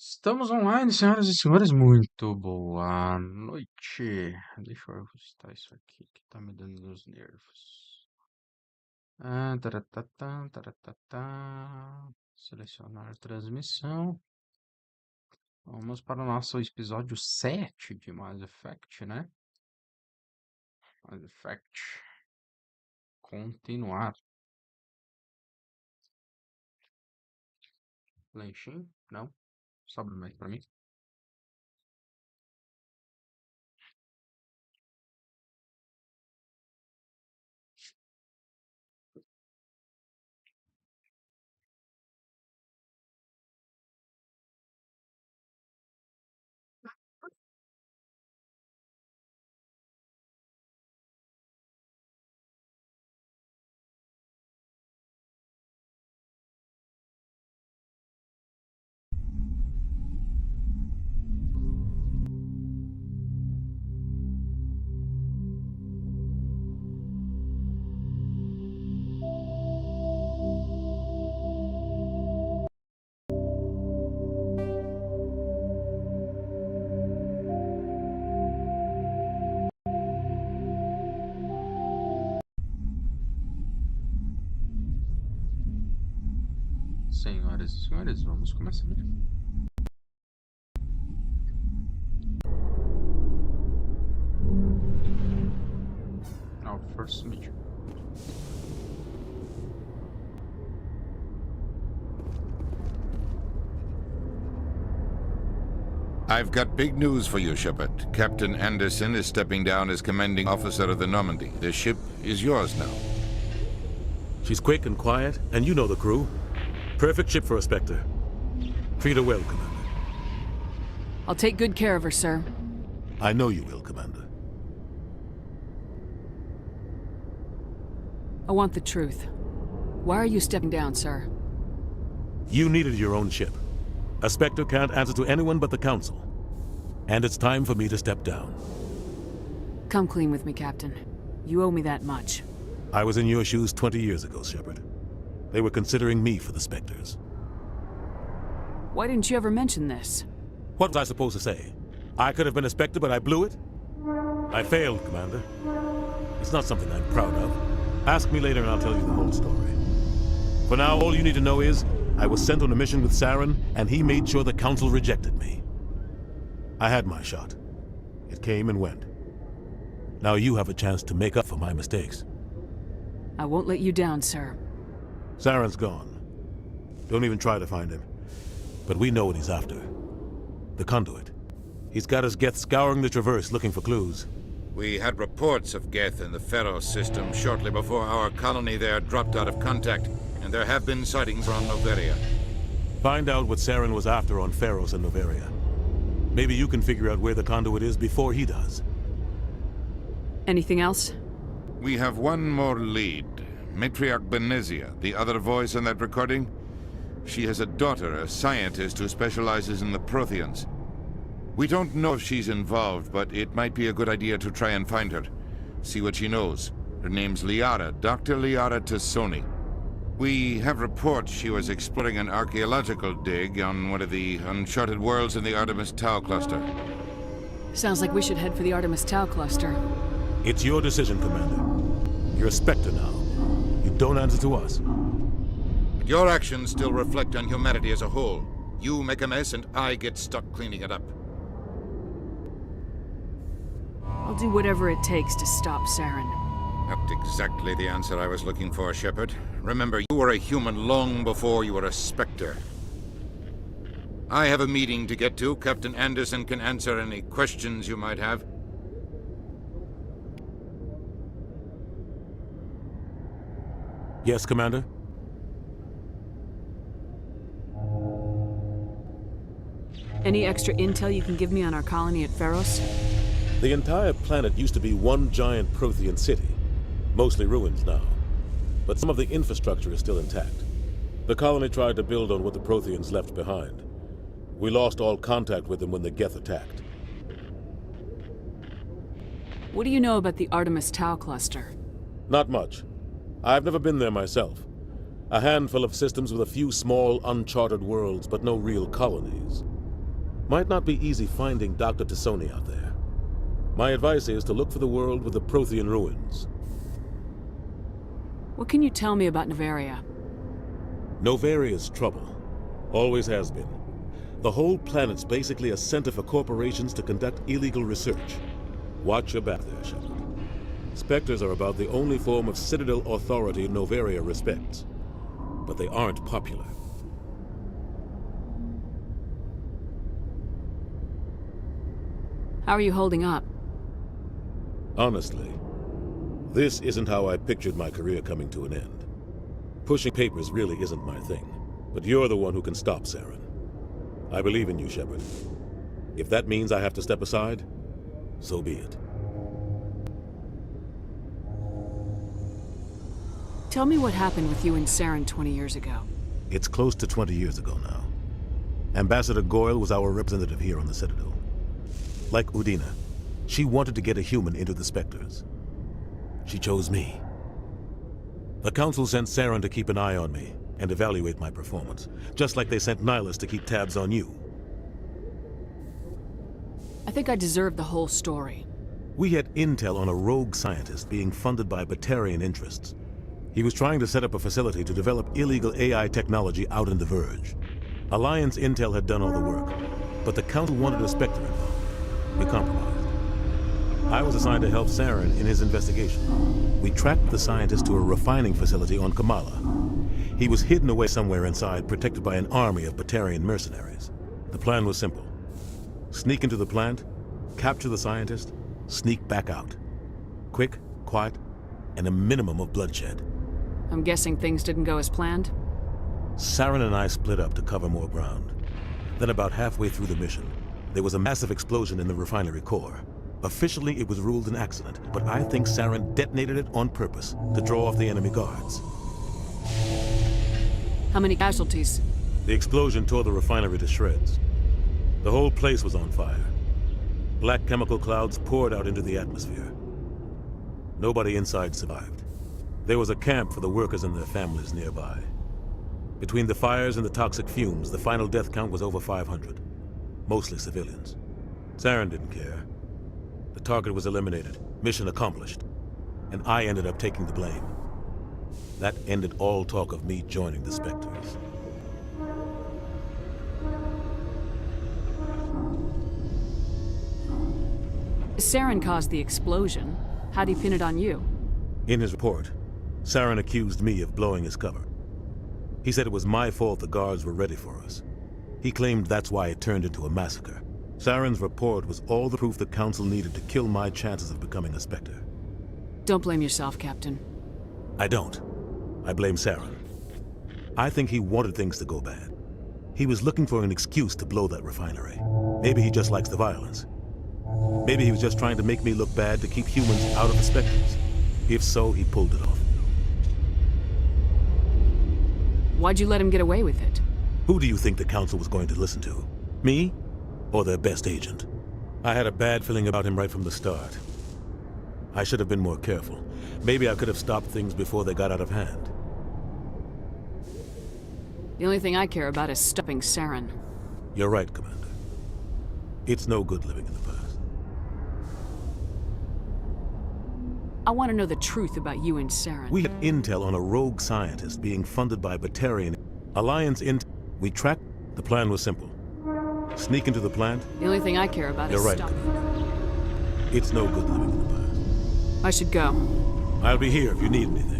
Estamos online, senhoras e senhores. Muito boa noite. Deixa eu ajustar isso aqui que tá me dando nos nervos. Taratata, taratata. Selecionar transmissão. Vamos para o nosso episódio 7 de Mass Effect, né? Mass Effect. Continuar. Lanchinho? Não. Sobra mais para mim. Senhoras e senhores, vamos começar. Our first mission. I've got big news for you, Shepard. Captain Anderson is stepping down as commanding officer of the Normandy. The ship is yours now. She's quick and quiet, and you know the crew. Perfect ship for a Spectre. Treat her well, Commander. I'll take good care of her, sir. I know you will, Commander. I want the truth. Why are you stepping down, sir? You needed your own ship. A Spectre can't answer to anyone but the Council. And it's time for me to step down. Come clean with me, Captain. You owe me that much. I was in your shoes 20 years ago, Shepard. They were considering me for the Spectres. Why didn't you ever mention this? What was I supposed to say? I could have been a Spectre, but I blew it? I failed, Commander. It's not something I'm proud of. Ask me later and I'll tell you the whole story. For now, all you need to know is, I was sent on a mission with Saren, and he made sure the Council rejected me. I had my shot. It came and went. Now you have a chance to make up for my mistakes. I won't let you down, sir. Saren's gone. Don't even try to find him. But we know what he's after. The conduit. He's got us Geth scouring the Traverse looking for clues. We had reports of Geth in the Pharos system shortly before our colony there dropped out of contact, and there have been sightings on Noveria. Find out what Saren was after on Pharos and Noveria. Maybe you can figure out where the conduit is before he does. Anything else? We have one more lead. Matriarch Benezia, the other voice in that recording. She has a daughter, a scientist who specializes in the Protheans. We don't know if she's involved, but it might be a good idea to try and find her. See what she knows. Her name's Liara, Dr. Liara T'Soni. We have reports she was exploring an archaeological dig on one of the uncharted worlds in the Artemis Tau cluster. Sounds like we should head for the Artemis Tau cluster. It's your decision, Commander. You're a Spectre now. You don't answer to us. But your actions still reflect on humanity as a whole. You make a mess and I get stuck cleaning it up. I'll do whatever it takes to stop Saren. Not exactly the answer I was looking for, Shepard. Remember, you were a human long before you were a Spectre. I have a meeting to get to. Captain Anderson can answer any questions you might have. Yes, Commander? Any extra intel you can give me on our colony at Pharos? The entire planet used to be one giant Prothean city. Mostly ruins now. But some of the infrastructure is still intact. The colony tried to build on what the Protheans left behind. We lost all contact with them when the Geth attacked. What do you know about the Artemis Tau cluster? Not much. I've never been there myself. A handful of systems with a few small, uncharted worlds, but no real colonies. Might not be easy finding Dr. T'Soni out there. My advice is to look for the world with the Prothean ruins. What can you tell me about Novaria? Novaria's trouble. Always has been. The whole planet's basically a center for corporations to conduct illegal research. Watch your back there, Shepard. Spectres are about the only form of Citadel authority Novaria respects. But they aren't popular. How are you holding up? Honestly, this isn't how I pictured my career coming to an end. Pushing papers really isn't my thing. But you're the one who can stop Saren. I believe in you, Shepard. If that means I have to step aside, so be it. Tell me what happened with you and Saren 20 years ago. It's close to 20 years ago now. Ambassador Goyle was our representative here on the Citadel. Like Udina, she wanted to get a human into the Spectres. She chose me. The Council sent Saren to keep an eye on me and evaluate my performance, just like they sent Nihilus to keep tabs on you. I think I deserve the whole story. We had intel on a rogue scientist being funded by Batarian interests. He was trying to set up a facility to develop illegal AI technology out in the Verge. Alliance intel had done all the work, but the Council wanted a Spectre involved. We compromised. I was assigned to help Saren in his investigation. We tracked the scientist to a refining facility on Kamala. He was hidden away somewhere inside, protected by an army of Batarian mercenaries. The plan was simple. Sneak into the plant, capture the scientist, sneak back out. Quick, quiet, and a minimum of bloodshed. I'm guessing things didn't go as planned? Saren and I split up to cover more ground. Then about halfway through the mission, there was a massive explosion in the refinery core. Officially, it was ruled an accident, but I think Saren detonated it on purpose to draw off the enemy guards. How many casualties? The explosion tore the refinery to shreds. The whole place was on fire. Black chemical clouds poured out into the atmosphere. Nobody inside survived. There was a camp for the workers and their families nearby. Between the fires and the toxic fumes, the final death count was over 500. Mostly civilians. Saren didn't care. The target was eliminated, mission accomplished, and I ended up taking the blame. That ended all talk of me joining the Spectres. Saren caused the explosion. How'd he pin it on you? In his report, Saren accused me of blowing his cover. He said it was my fault the guards were ready for us. He claimed that's why it turned into a massacre. Saren's report was all the proof the Council needed to kill my chances of becoming a Spectre. Don't blame yourself, Captain. I don't. I blame Saren. I think he wanted things to go bad. He was looking for an excuse to blow that refinery. Maybe he just likes the violence. Maybe he was just trying to make me look bad to keep humans out of the Spectres. If so, he pulled it off. Why'd you let him get away with it? Who do you think the Council was going to listen to? Me? Or their best agent? I had a bad feeling about him right from the start. I should have been more careful. Maybe I could have stopped things before they got out of hand. The only thing I care about is stopping Saren. You're right, Commander. It's no good living in the past. I want to know the truth about you and Saren. We had intel on a rogue scientist being funded by Batarian Alliance intel. We tracked. The plan was simple. Sneak into the plant. The only thing I care about You're is right, stopping. Commander. It's no good living in the past. I should go. I'll be here if you need anything.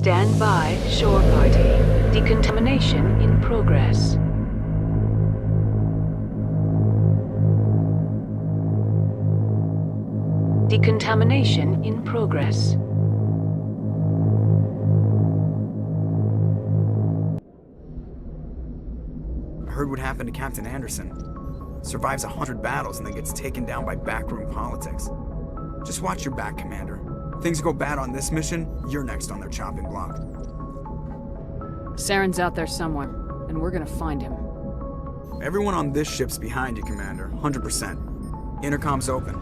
Stand by, shore party. Decontamination in progress. Decontamination in progress. Heard what happened to Captain Anderson. Survives 100 battles and then gets taken down by backroom politics. Just watch your back, Commander. Things go bad on this mission, you're next on their chopping block. Saren's out there somewhere, and we're gonna find him. Everyone on this ship's behind you, Commander. 100%. Intercom's open.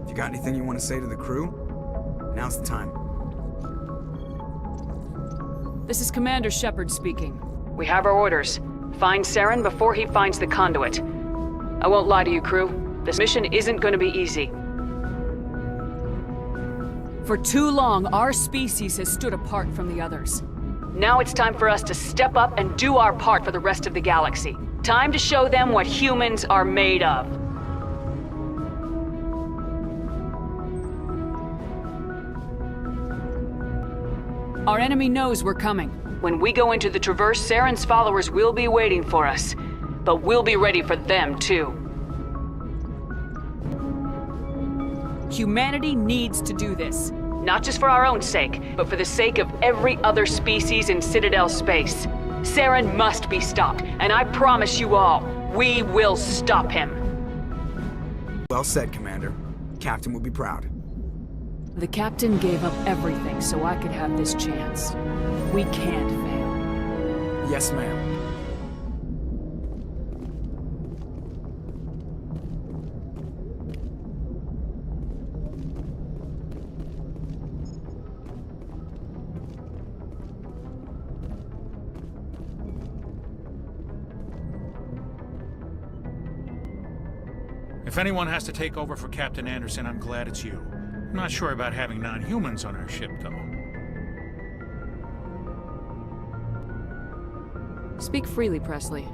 If you got anything you want to say to the crew, now's the time. This is Commander Shepard speaking. We have our orders. Find Saren before he finds the conduit. I won't lie to you, crew. This mission isn't going to be easy. For too long, our species has stood apart from the others. Now it's time for us to step up and do our part for the rest of the galaxy. Time to show them what humans are made of. Our enemy knows we're coming. When we go into the Traverse, Saren's followers will be waiting for us. But we'll be ready for them, too. Humanity needs to do this. Not just for our own sake, but for the sake of every other species in Citadel space. Saren must be stopped, and I promise you all, we will stop him. Well said, Commander. Captain would be proud. The captain gave up everything so I could have this chance. We can't fail. Yes, ma'am. If anyone has to take over for Captain Anderson, I'm glad it's you. I'm not sure about having non-humans on our ship, though. Speak freely, Presley.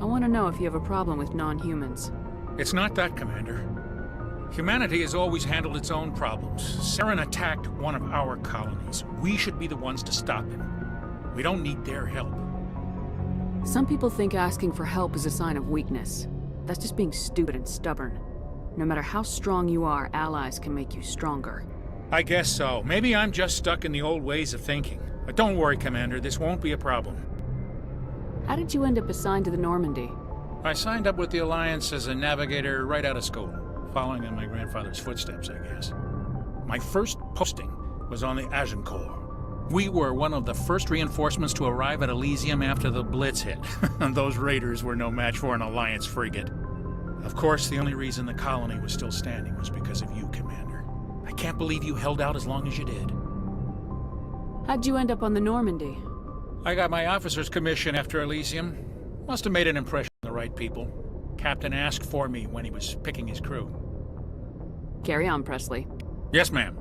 I want to know if you have a problem with non-humans. It's not that, Commander. Humanity has always handled its own problems. Saren attacked one of our colonies. We should be the ones to stop him. We don't need their help. Some people think asking for help is a sign of weakness. That's just being stupid and stubborn. No matter how strong you are, allies can make you stronger. I guess so. Maybe I'm just stuck in the old ways of thinking. But don't worry, Commander. This won't be a problem. How did you end up assigned to the Normandy? I signed up with the Alliance as a navigator right out of school, following in my grandfather's footsteps, I guess. My first posting was on the Agincourt. We were one of the first reinforcements to arrive at Elysium after the Blitz hit. Those raiders were no match for an Alliance frigate. Of course, the only reason the colony was still standing was because of you, Commander. I can't believe you held out as long as you did. How'd you end up on the Normandy? I got my officer's commission after Elysium. Must have made an impression on the right people. Captain asked for me when he was picking his crew. Carry on, Presley. Yes, ma'am.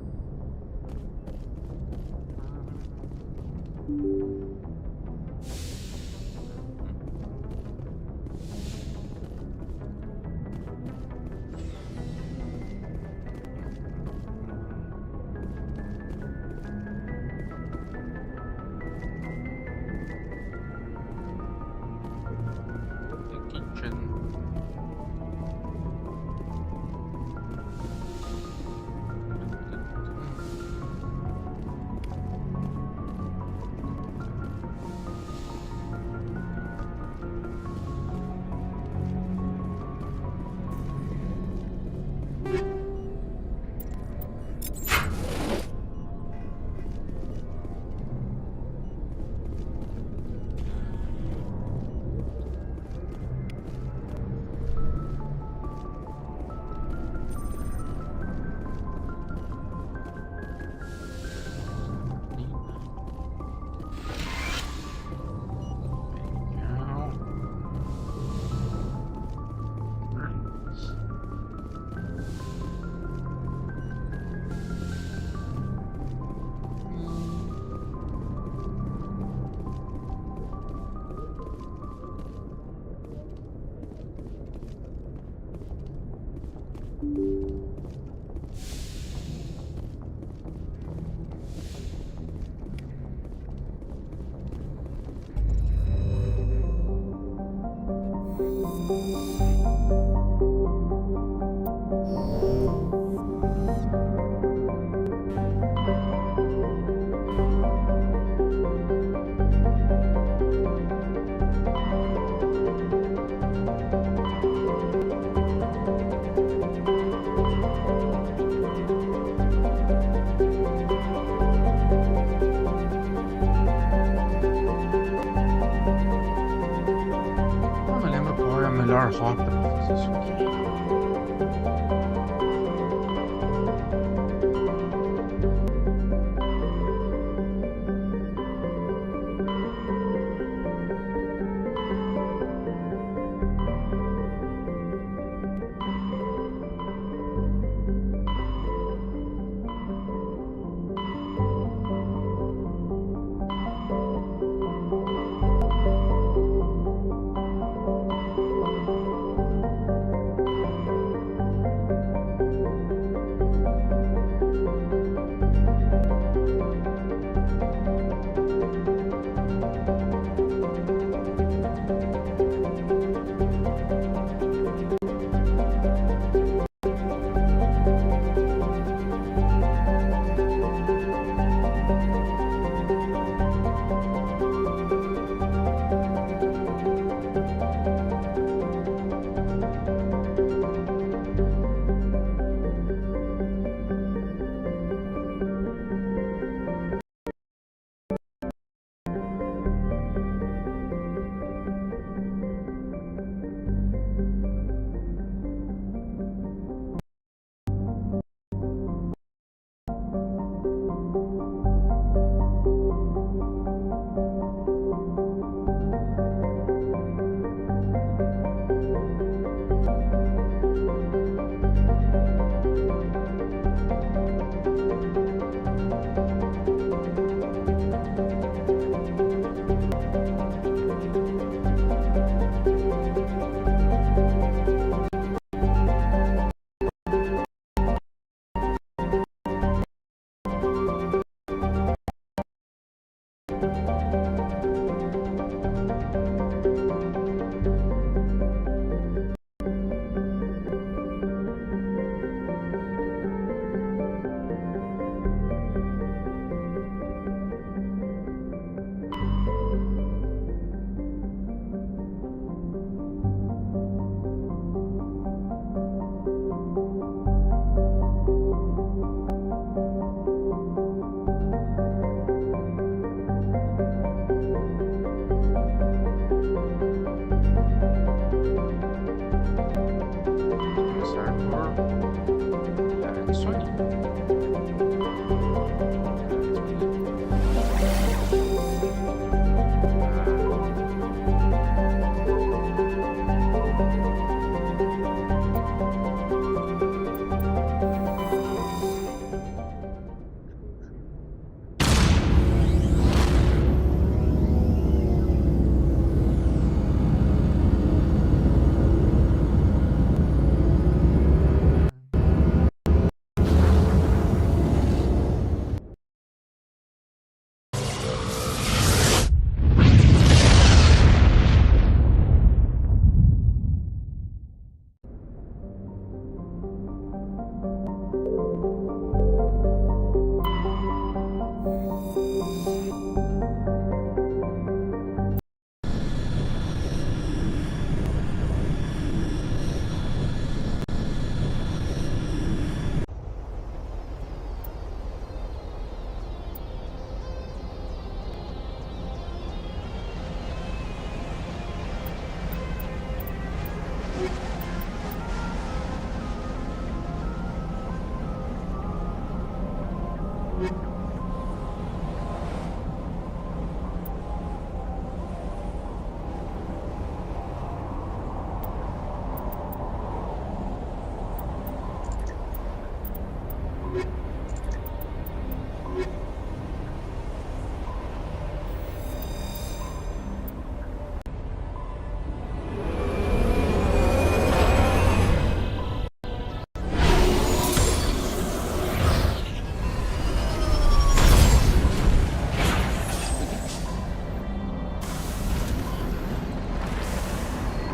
melhor rota pra fazer isso aqui?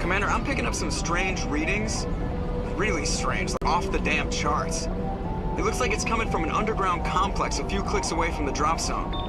Commander, I'm picking up some strange readings. Really strange, like off the damn charts. It looks like it's coming from an underground complex a few clicks away from the drop zone.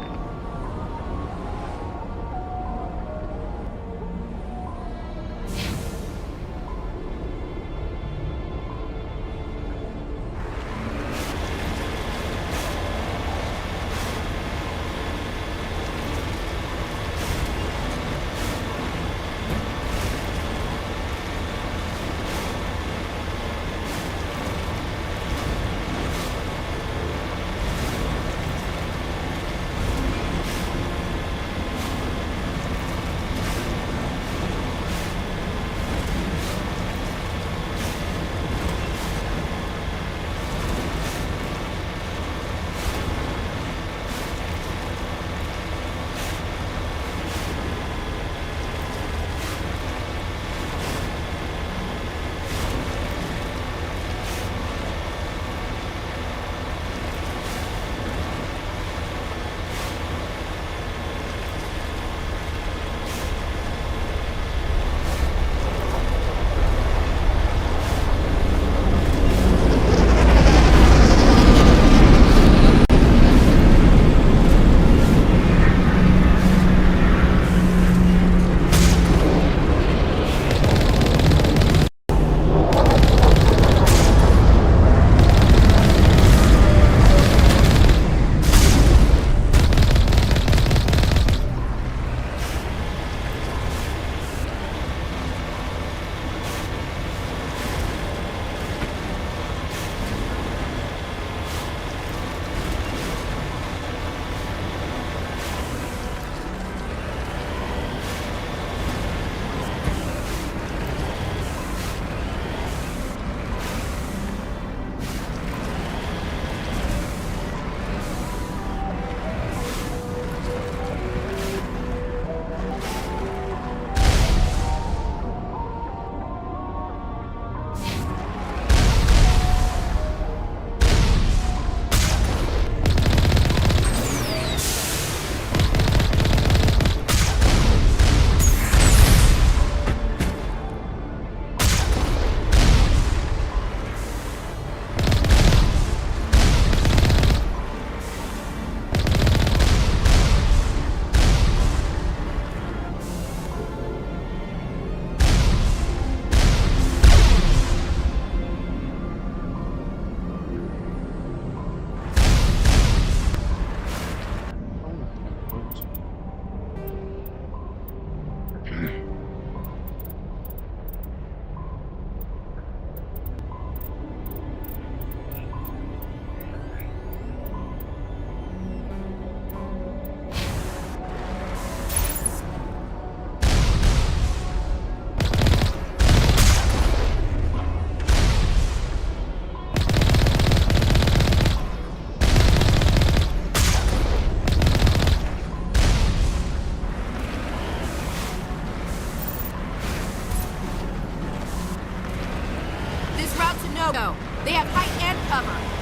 They have height and cover.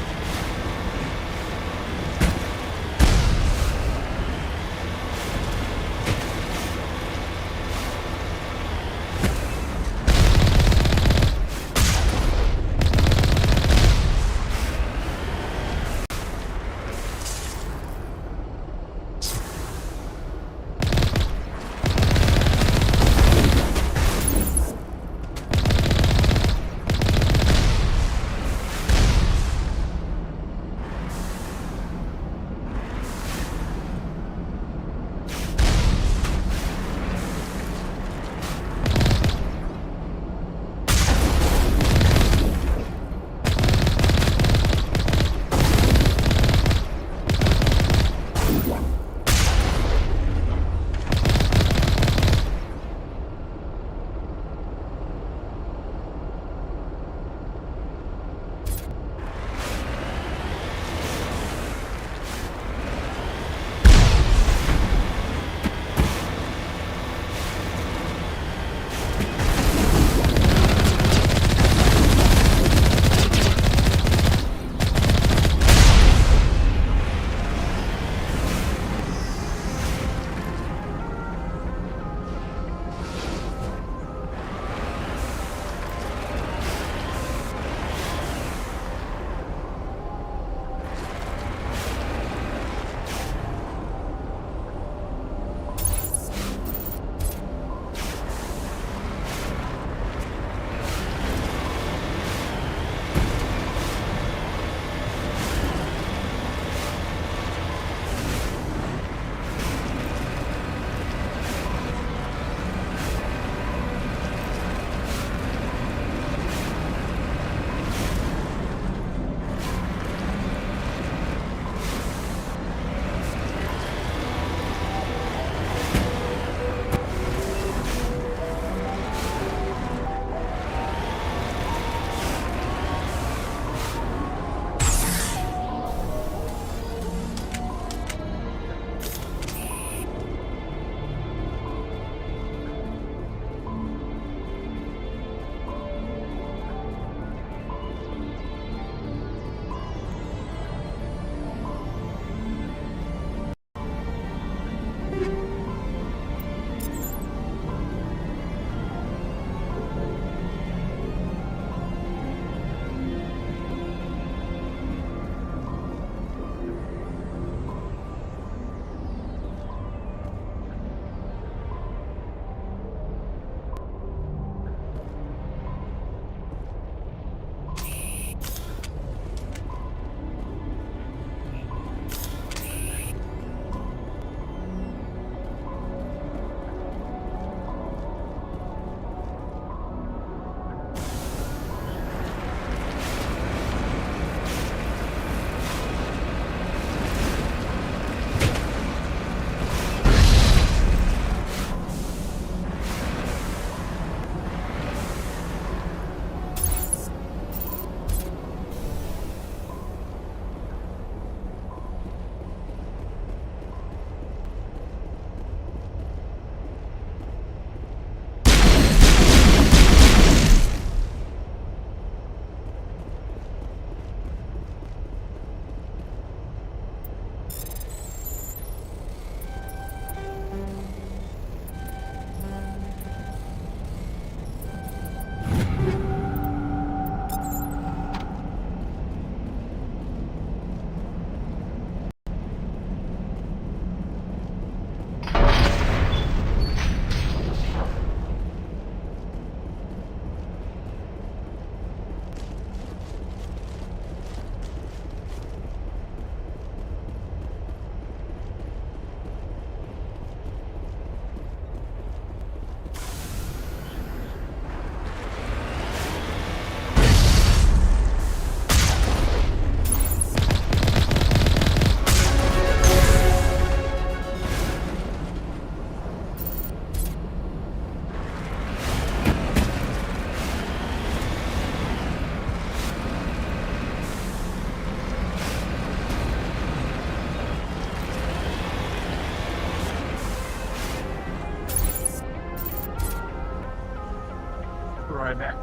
Right back.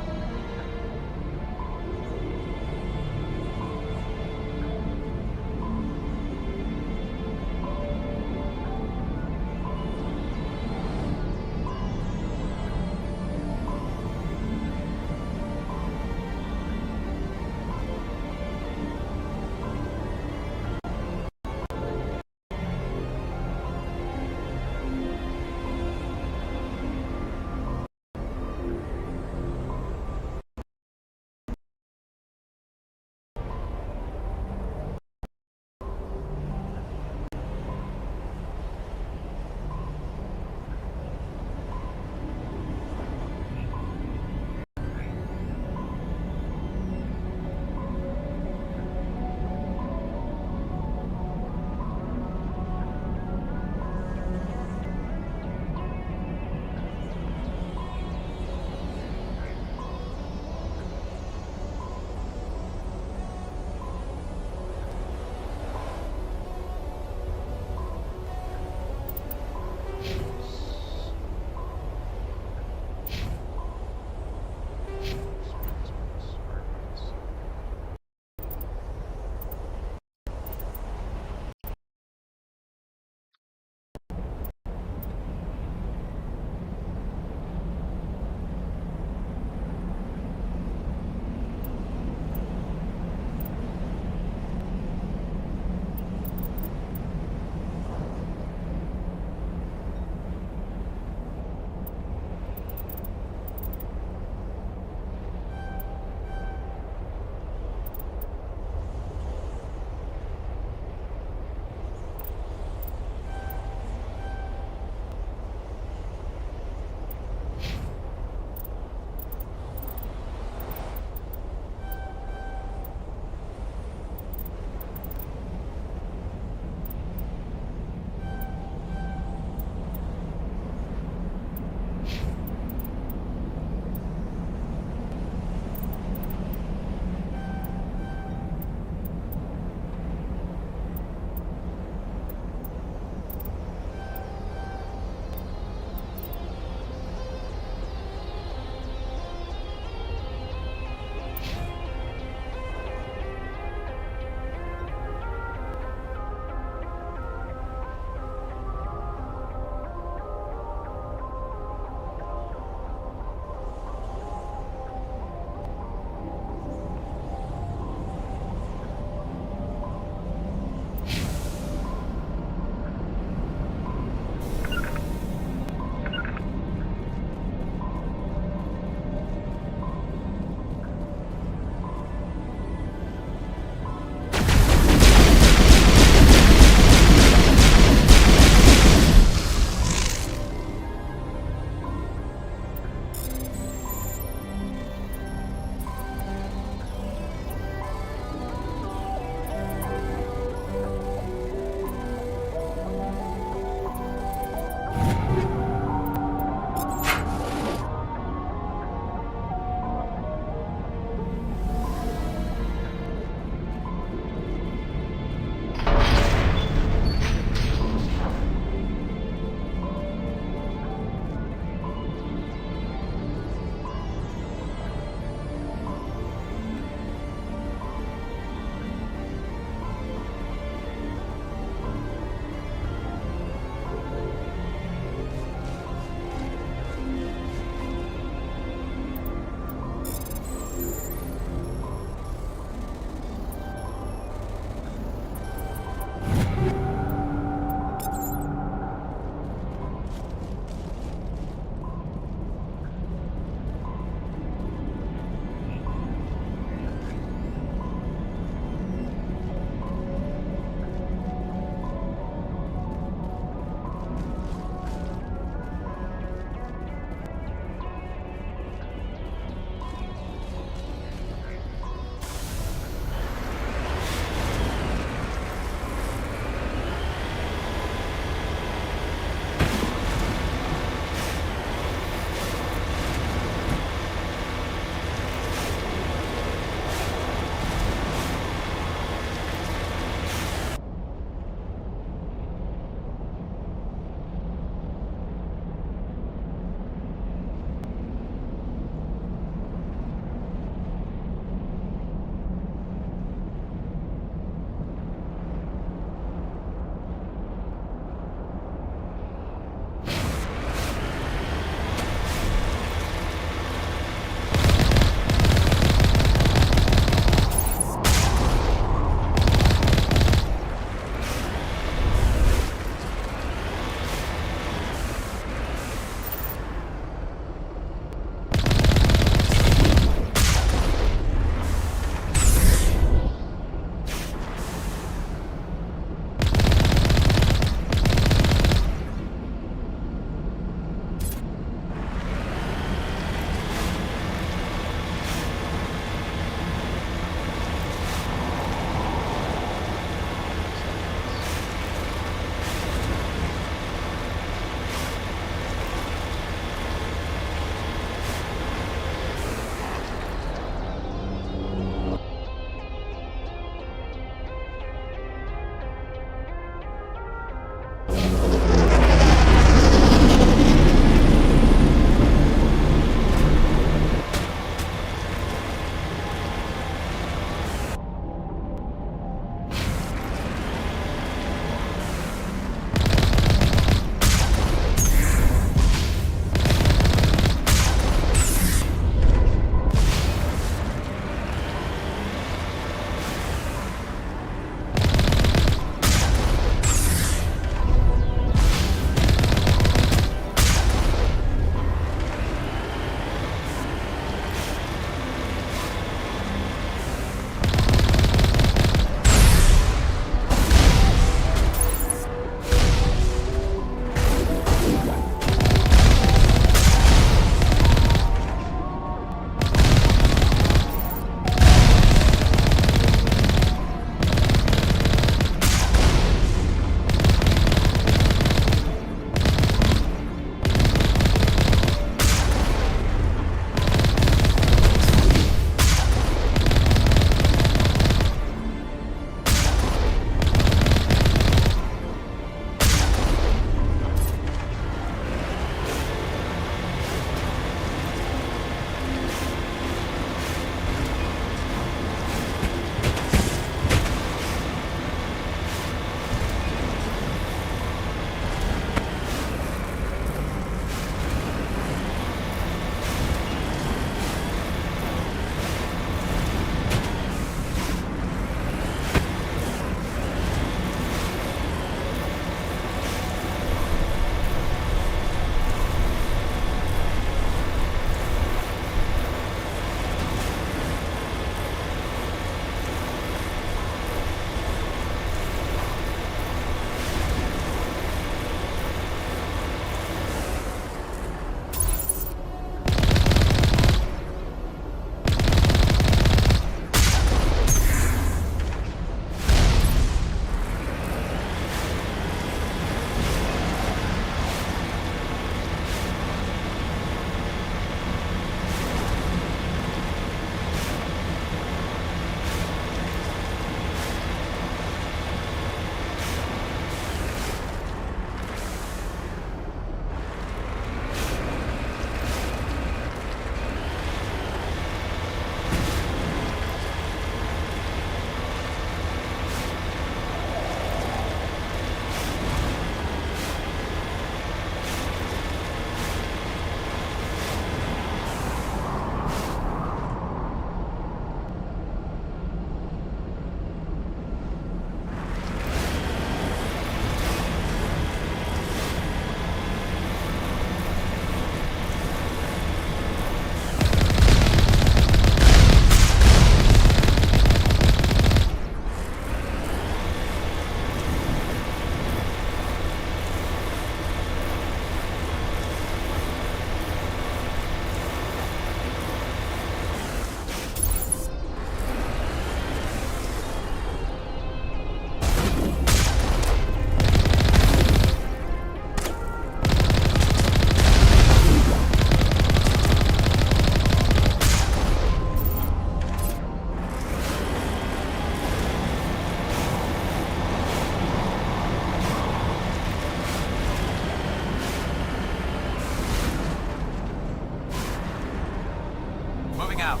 Moving out.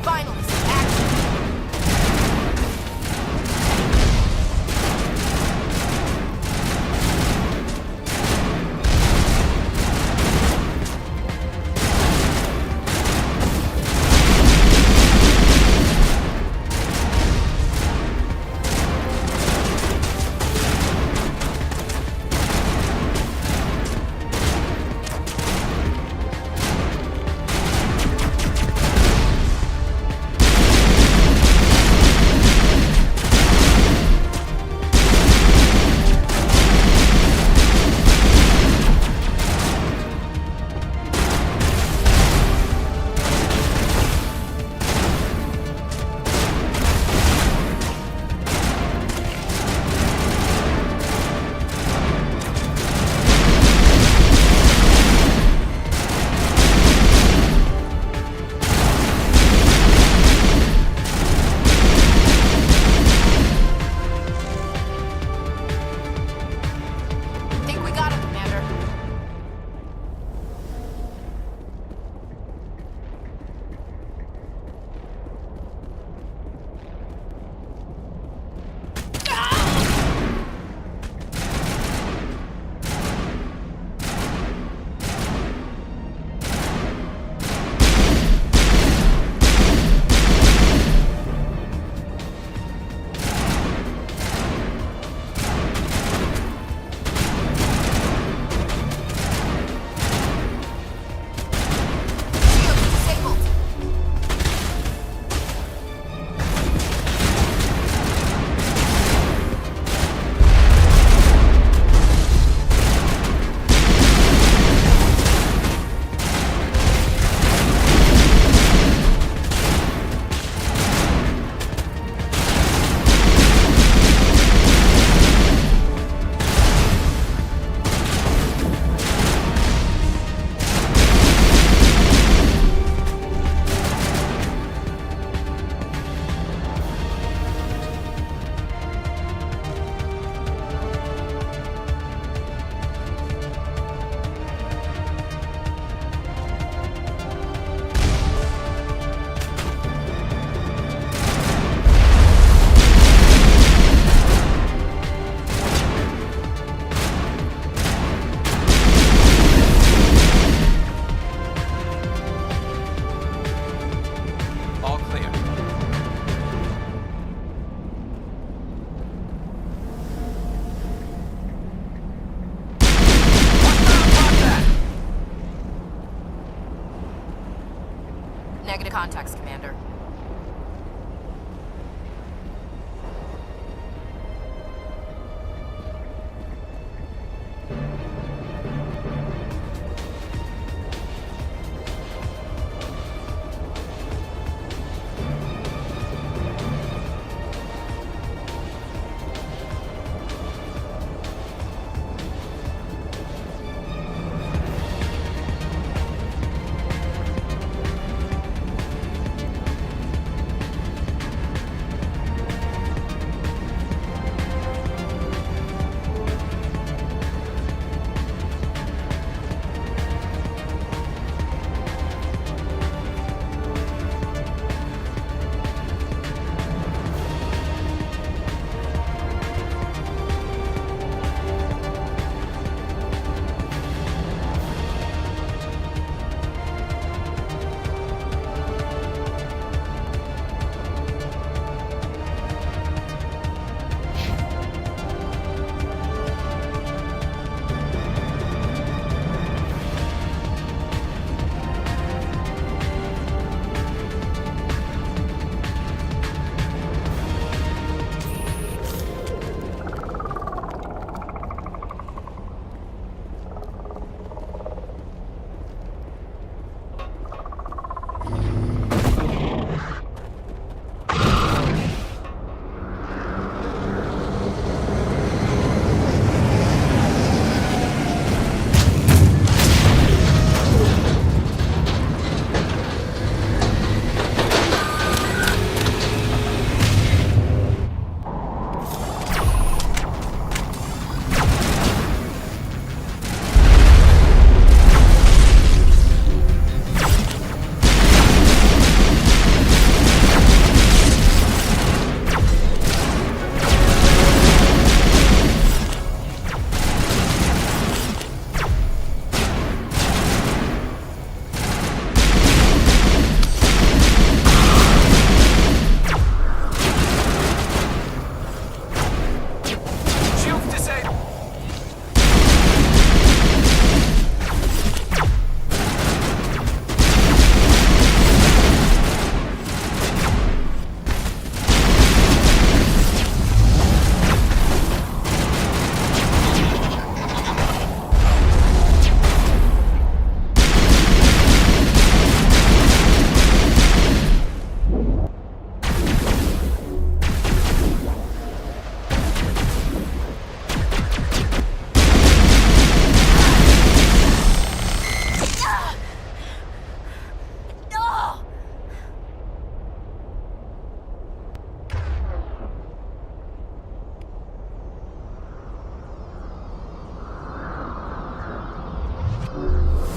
Finalist, action!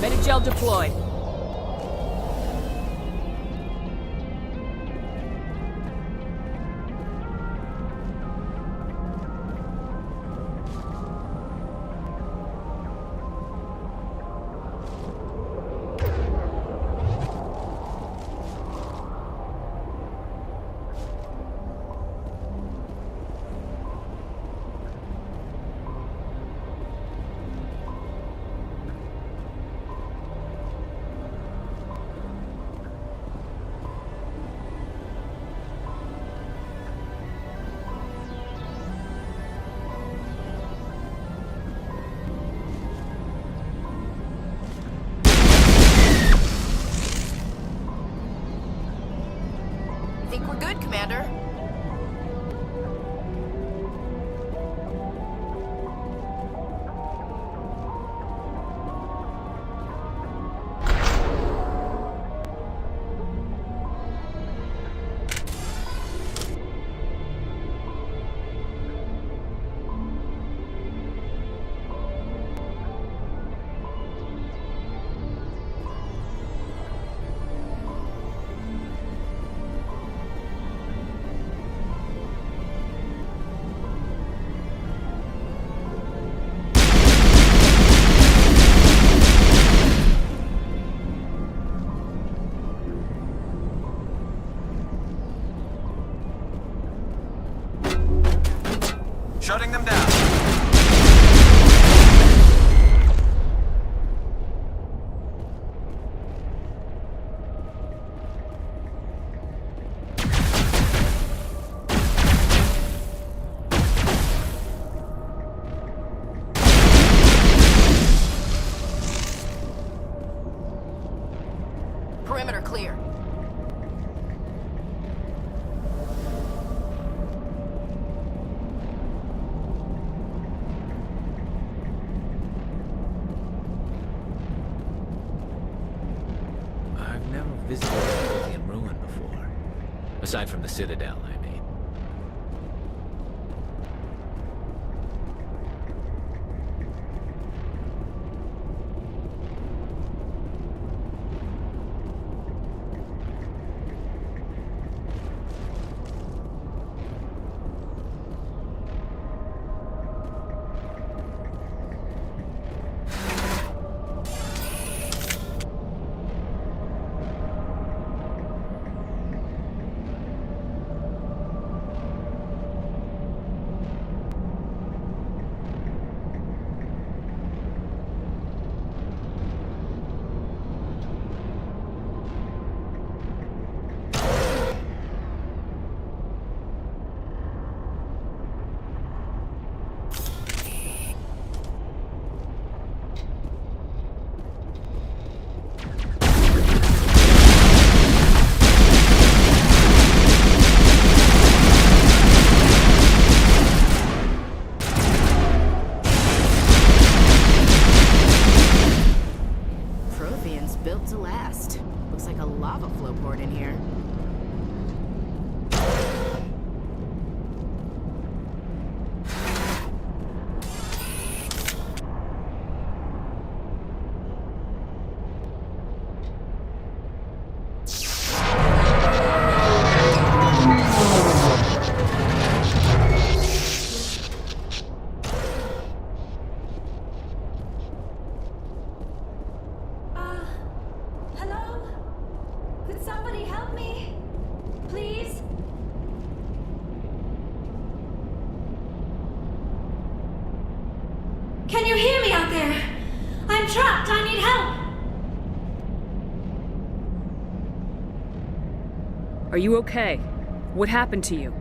Metagel deployed. Think we're good, Commander? Shutting them down. Perimeter clear. I've never visited a Prothean ruin before. Aside from the Citadel, I mean. Protheans built to last. Looks like a lava flow port in here. Hello? Could somebody help me? Please? Can you hear me out there? I'm trapped. I need help. Are you okay? What happened to you?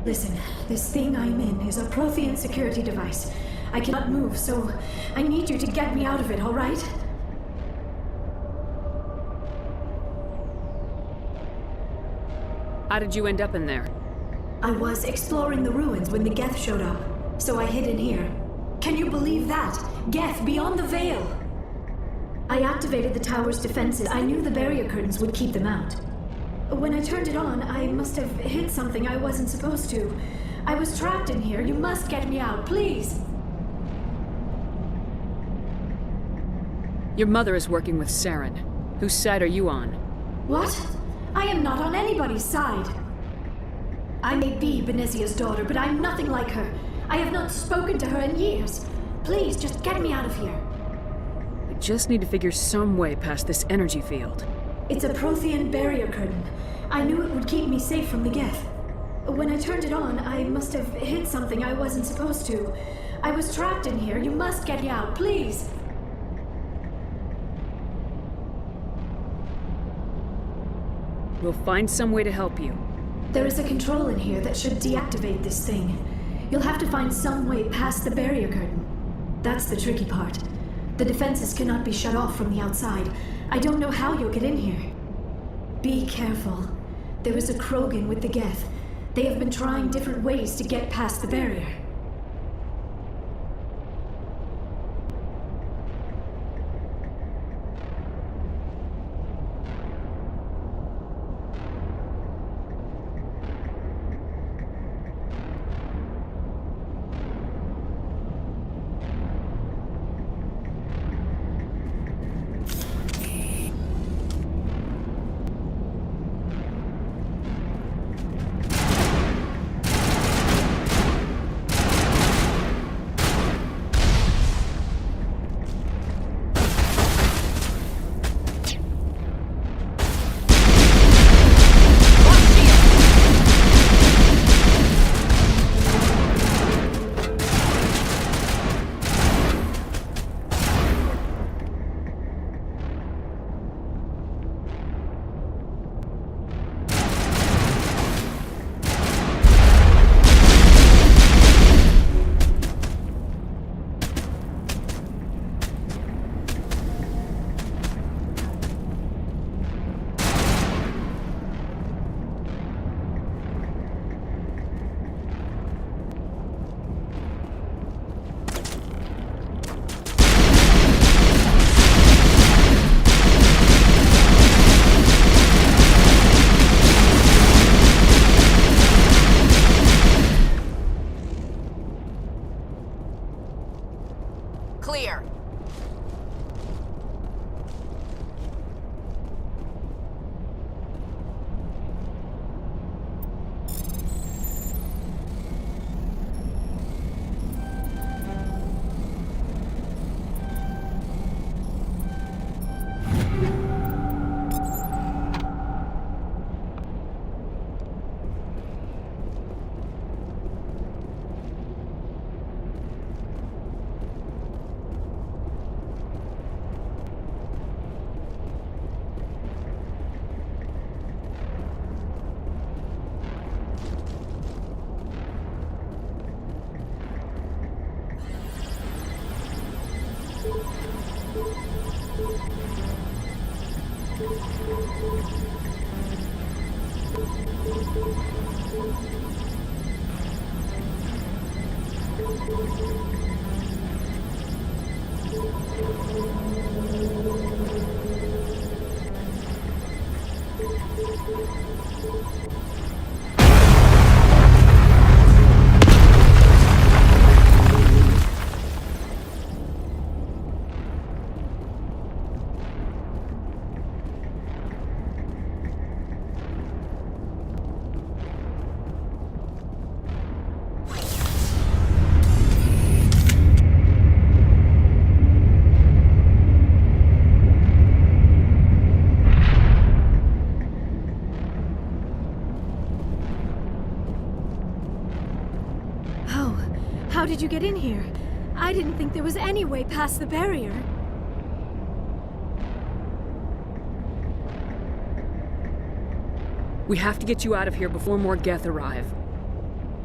Listen, this thing I'm in is a Prothean security device. I cannot move, so I need you to get me out of it, all right? How did you end up in there? I was exploring the ruins when the Geth showed up, so I hid in here. Can you believe that? Geth beyond the veil! I activated the tower's defenses. I knew the barrier curtains would keep them out. When I turned it on, I must have hit something I wasn't supposed to. I was trapped in here. You must get me out, please! Your mother is working with Saren. Whose side are you on? What? I am not on anybody's side. I may be Benezia's daughter, but I'm nothing like her. I have not spoken to her in years. Please, just get me out of here. We just need to figure some way past this energy field. It's a Prothean barrier curtain. I knew it would keep me safe from the Geth. When I turned it on, I must have hit something I wasn't supposed to. I was trapped in here. You must get me out, please. We'll find some way to help you. There is a control in here that should deactivate this thing. You'll have to find some way past the barrier curtain. That's the tricky part. The defenses cannot be shut off from the outside. I don't know how you'll get in here. Be careful. There is a Krogan with the Geth. They have been trying different ways to get past the barrier. Clear. How did you get in here? I didn't think there was any way past the barrier. We have to get you out of here before more Geth arrive.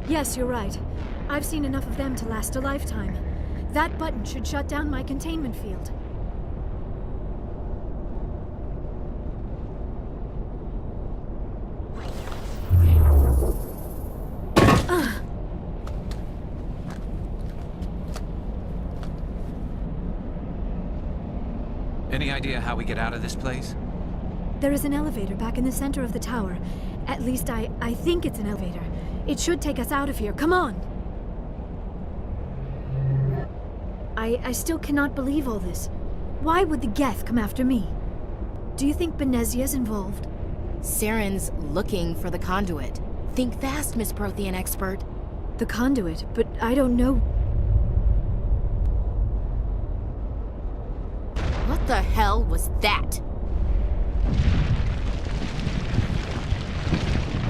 Yes, you're right. I've seen enough of them to last a lifetime. That button should shut down my containment field. Any idea how we get out of this place? There is an elevator back in the center of the tower. At least I think it's an elevator. It should take us out of here. Come on! I still cannot believe all this. Why would the Geth come after me? Do you think Benezia's involved? Saren's looking for the conduit. Think fast, Miss Prothean expert. The conduit, but I don't know. What the hell was that?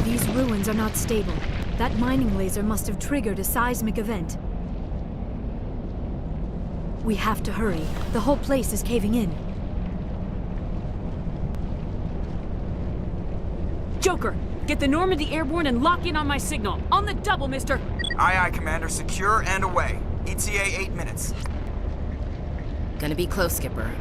These ruins are not stable. That mining laser must have triggered a seismic event. We have to hurry. The whole place is caving in. Joker, get the Normandy airborne and lock in on my signal. On the double, mister. Aye, aye, Commander. Secure and away. ETA 8 minutes. Gonna be close, Skipper.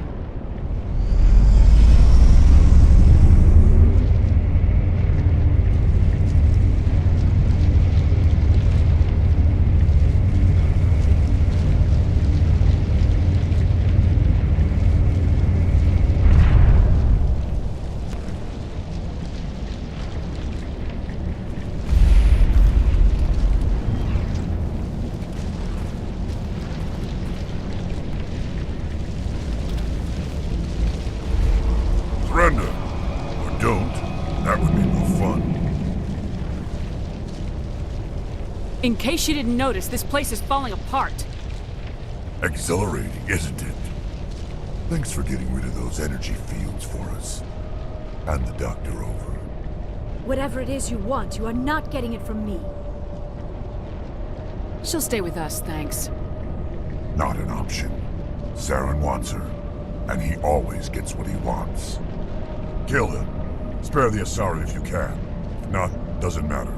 Surrender. Or don't. That would be no fun. In case you didn't notice, this place is falling apart. Exhilarating, isn't it? Thanks for getting rid of those energy fields for us. Hand the doctor over. Whatever it is you want, you are not getting it from me. She'll stay with us, thanks. Not an option. Saren wants her, and he always gets what he wants. Kill him. Spare the Asari if you can. If not, doesn't matter.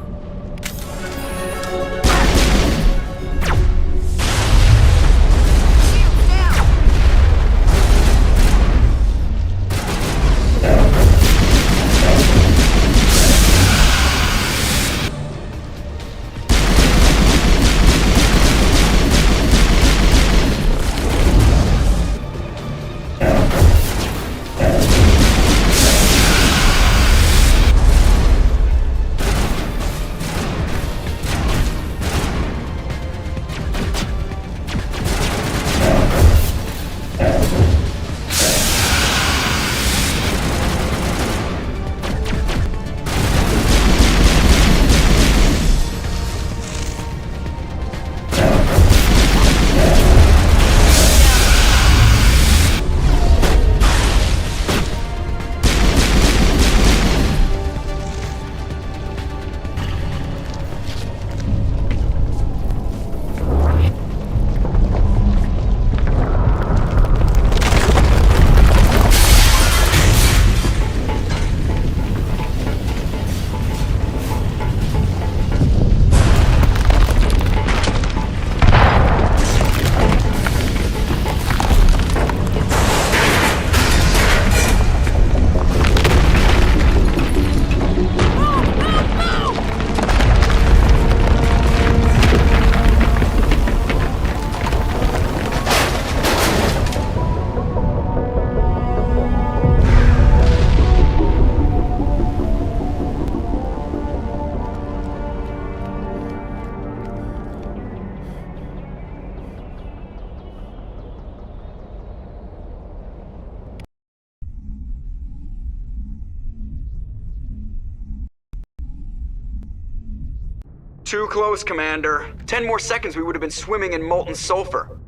Too close, Commander. 10 more seconds we would have been swimming in molten sulfur.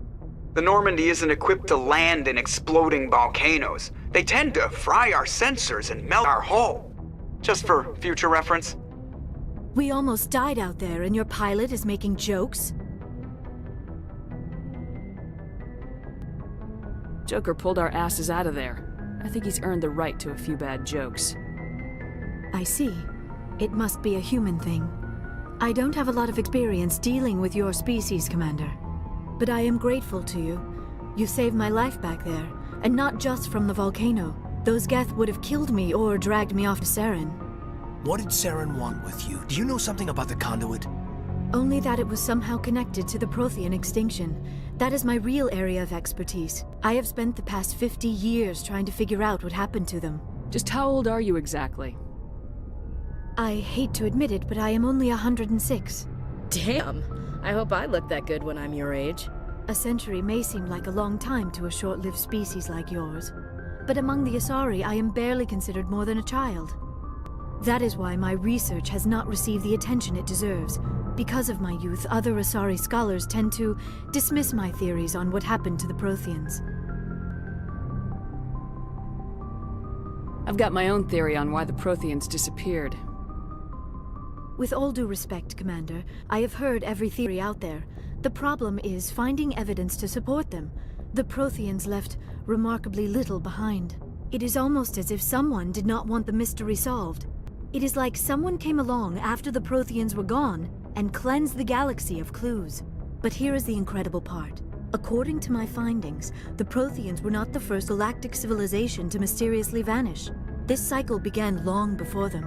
The Normandy isn't equipped to land in exploding volcanoes. They tend to fry our sensors and melt our hull. Just for future reference. We almost died out there, and your pilot is making jokes? Joker pulled our asses out of there. I think he's earned the right to a few bad jokes. I see. It must be a human thing. I don't have a lot of experience dealing with your species, Commander. But I am grateful to you. You saved my life back there, and not just from the volcano. Those Geth would have killed me or dragged me off to Saren. What did Saren want with you? Do you know something about the conduit? Only that it was somehow connected to the Prothean extinction. That is my real area of expertise. I have spent the past 50 years trying to figure out what happened to them. Just how old are you exactly? I hate to admit it, but I am only 106. Damn. I hope I look that good when I'm your age. A century may seem like a long time to a short-lived species like yours, but among the Asari I am barely considered more than a child. That is why my research has not received the attention it deserves. Because of my youth, other Asari scholars tend to dismiss my theories on what happened to the Protheans. I've got my own theory on why the Protheans disappeared. With all due respect, Commander, I have heard every theory out there. The problem is finding evidence to support them. The Protheans left remarkably little behind. It is almost as if someone did not want the mystery solved. It is like someone came along after the Protheans were gone and cleansed the galaxy of clues. But here is the incredible part. According to my findings, the Protheans were not the first galactic civilization to mysteriously vanish. This cycle began long before them.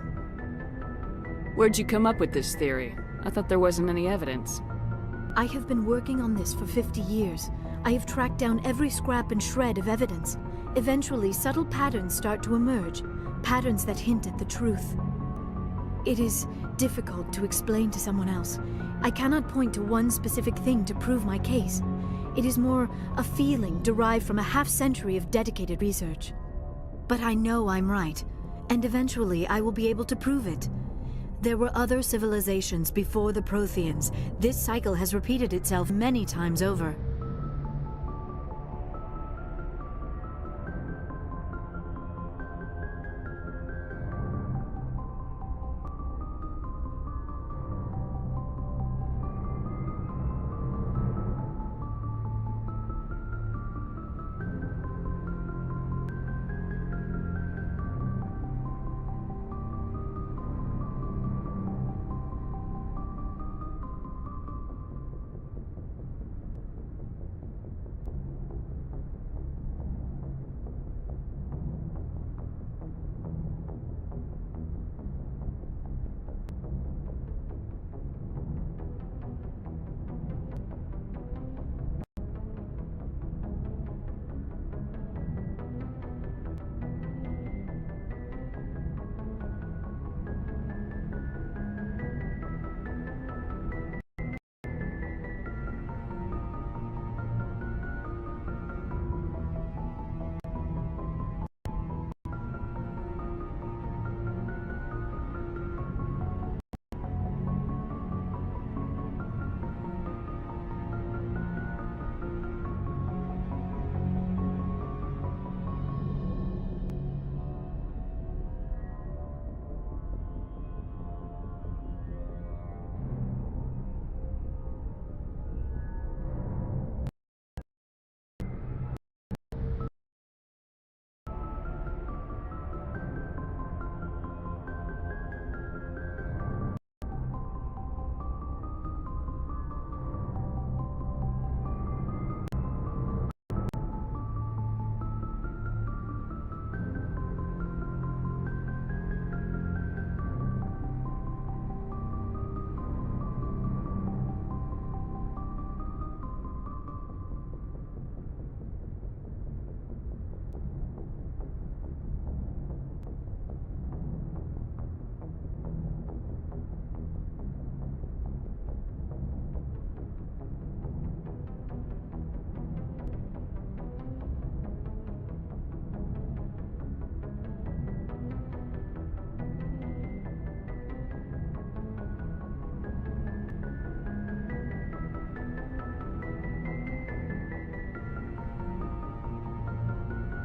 Where'd you come up with this theory? I thought there wasn't any evidence. I have been working on this for 50 years. I have tracked down every scrap and shred of evidence. Eventually, subtle patterns start to emerge, patterns that hint at the truth. It is difficult to explain to someone else. I cannot point to one specific thing to prove my case. It is more a feeling derived from a half-century of dedicated research. But I know I'm right, and eventually I will be able to prove it. There were other civilizations before the Protheans. This cycle has repeated itself many times over.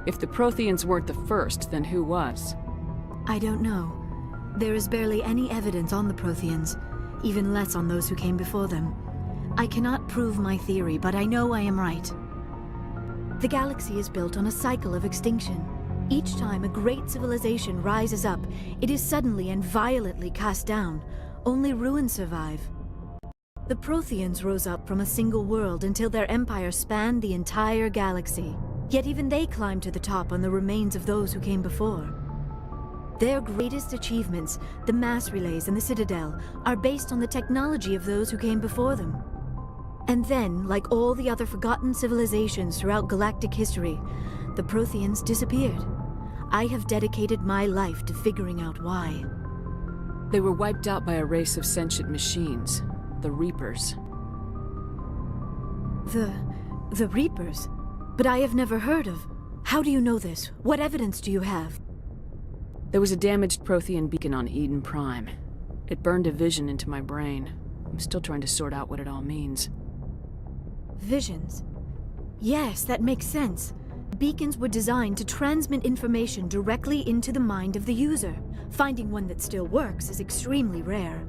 If the Protheans weren't the first, then who was? I don't know. There is barely any evidence on the Protheans, even less on those who came before them. I cannot prove my theory, but I know I am right. The galaxy is built on a cycle of extinction. Each time a great civilization rises up, it is suddenly and violently cast down. Only ruins survive. The Protheans rose up from a single world until their empire spanned the entire galaxy. Yet even they climbed to the top on the remains of those who came before. Their greatest achievements, the mass relays and the Citadel, are based on the technology of those who came before them. And then, like all the other forgotten civilizations throughout galactic history, the Protheans disappeared. I have dedicated my life to figuring out why. They were wiped out by a race of sentient machines, the Reapers. The The Reapers? But I have never heard of... How do you know this? What evidence do you have? There was a damaged Prothean beacon on Eden Prime. It burned a vision into my brain. I'm still trying to sort out what it all means. Visions? Yes, that makes sense. Beacons were designed to transmit information directly into the mind of the user. Finding one that still works is extremely rare.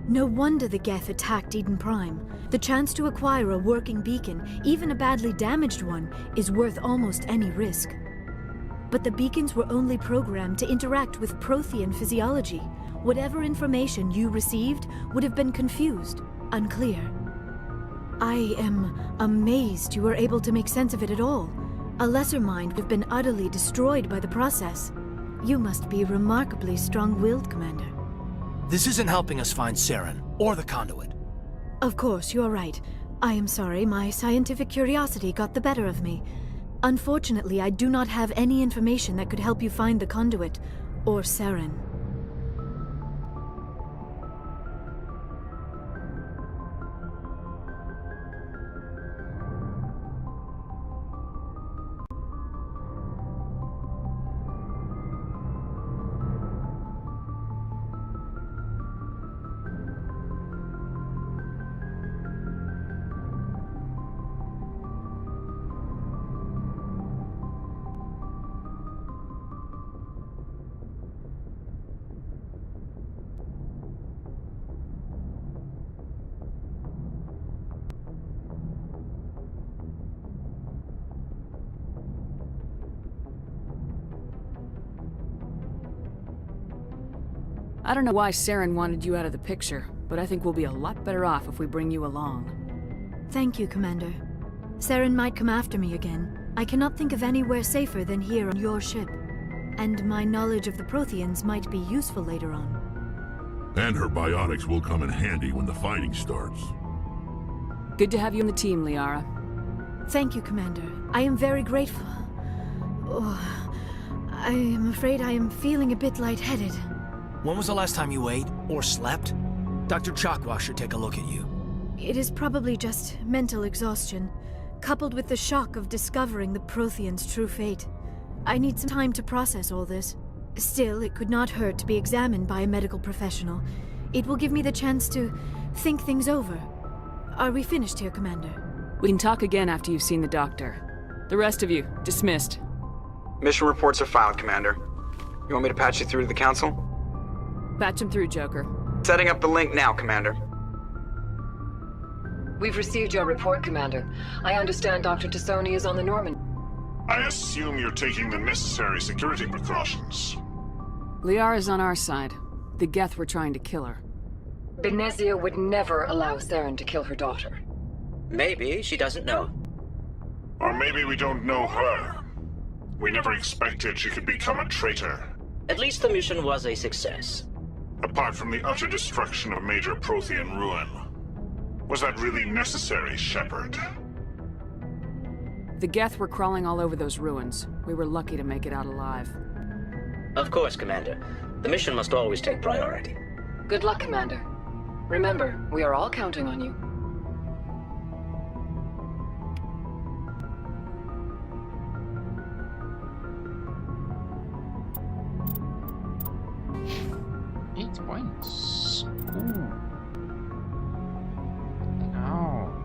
No wonder the Geth attacked Eden Prime. The chance to acquire a working beacon, even a badly damaged one, is worth almost any risk. But the beacons were only programmed to interact with Prothean physiology. Whatever information you received would have been confused, unclear. I am amazed you were able to make sense of it at all. A lesser mind would have been utterly destroyed by the process. You must be remarkably strong-willed, Commander. This isn't helping us find Saren, or the conduit. Of course, you're right. I am sorry, my scientific curiosity got the better of me. Unfortunately, I do not have any information that could help you find the conduit, or Saren. I don't know why Saren wanted you out of the picture, but I think we'll be a lot better off if we bring you along. Thank you, Commander. Saren might come after me again. I cannot think of anywhere safer than here on your ship. And my knowledge of the Protheans might be useful later on. And her biotics will come in handy when the fighting starts. Good to have you on the team, Liara. Thank you, Commander. I am very grateful. Oh, I am afraid I am feeling a bit lightheaded. When was the last time you ate, or slept? Dr. Chakwa should take a look at you. It is probably just mental exhaustion, coupled with the shock of discovering the Protheans' true fate. I need some time to process all this. Still, it could not hurt to be examined by a medical professional. It will give me the chance to think things over. Are we finished here, Commander? We can talk again after you've seen the doctor. The rest of you, dismissed. Mission reports are filed, Commander. You want me to patch you through to the Council? Patch him through, Joker. Setting up the link now, Commander. We've received your report, Commander. I understand Dr. T'Soni is on the Normandy. I assume you're taking the necessary security precautions. Liara's on our side. The Geth were trying to kill her. Benezia would never allow Saren to kill her daughter. Maybe she doesn't know. Or maybe we don't know her. We never expected she could become a traitor. At least the mission was a success. Apart from the utter destruction of major Prothean ruin. Was that really necessary, Shepard? The Geth were crawling all over those ruins. We were lucky to make it out alive. Of course, Commander. The mission must always take priority. Good luck, Commander. Remember, we are all counting on you. Points. Ooh. No.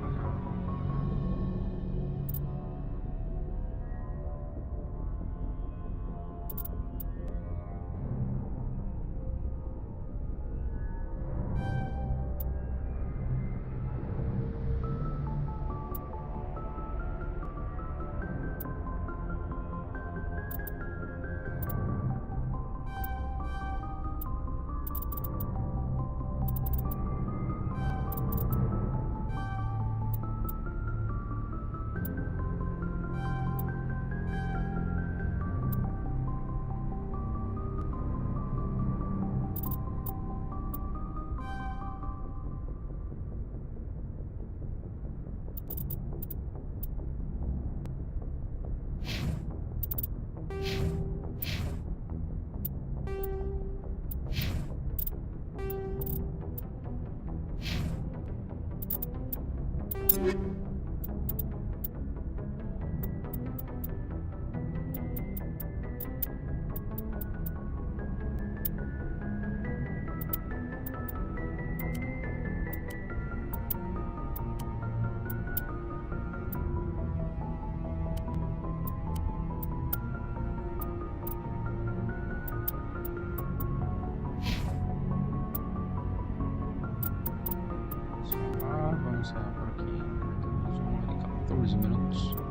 encerrar por aqui. Temos 1 hora e 14 minutos.